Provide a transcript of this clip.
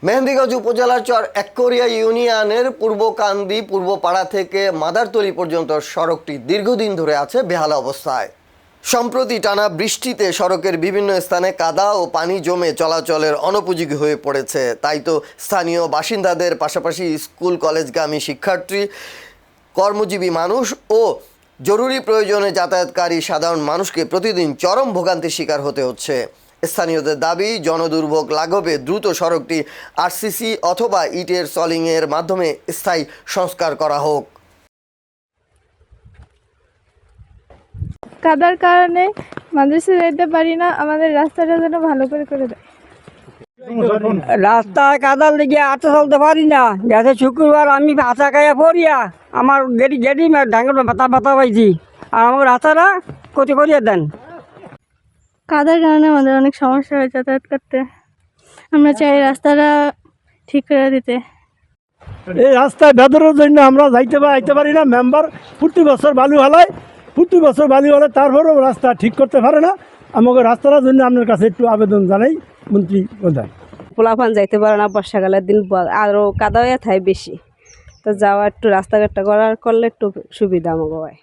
মেহেন্দিগঞ্জ উপজেলার চর এককরিয়া ইউনিয়নের পূর্বকান্দি পূর্বপাড়া থেকে মাদারতলী পর্যন্ত সড়কটি দীর্ঘদিন ধরে আছে বেহাল অবস্থায়। সম্প্রতি টানা বৃষ্টিতে সড়কের বিভিন্ন স্থানে কাদা ও পানি জমে চলাচলের অনুপযোগী হয়ে পড়েছে। তাই তো স্থানীয় বাসিন্দাদের পাশাপাশি স্কুল কলেজগামী শিক্ষার্থী, কর্মজীবী মানুষ ও জরুরি প্রয়োজনে যাতায়াতকারী সাধারণ মানুষকে প্রতিদিন চরম ভোগান্তির শিকার হতে হচ্ছে। স্থানীয়দের দাবি, জনদুর্ভোগ লাঘবে দ্রুত সড়কটি আরসিসি অথবা ইটের সলিংয়ের মাধ্যমে স্থায়ী সংস্কার করা হোক। কাদার কারণে মাদ্রাসা যেতে পারি না, আমাদের রাস্তাটা যেন ভালো করে দেয়। রাস্তায় কাদার লেগে আটটা চলতে পারি না। গেছে শুক্রবার আমি ভাষা খাইয়া পড়িয়া আমার গেড়ি ডাঙ্গর বাতা পাইছি, আর আমার রাস্তাটা ক্ষতি করিয়া দেন। কাদার কারণে আমাদের অনেক সমস্যা হয় যাতায়াত করতে। আমরা চাই রাস্তাটা ঠিক করে দিতে। এই রাস্তায় বেদরের জন্য আমরা আইতে পারি না। মেম্বার প্রতি বছর বালু হালায়, তারপরেও রাস্তা ঠিক করতে পারে না। আমাকে রাস্তাটার জন্য আপনার কাছে একটু আবেদন জানাই মন্ত্রী প্রধান। পোলাপান যাইতে পারে না, বর্ষাকালের দিন আরও কাদা হয়ে থাকে বেশি, তো যাওয়া একটু রাস্তাঘাটটা করলে একটু সুবিধা আমাকে হয়।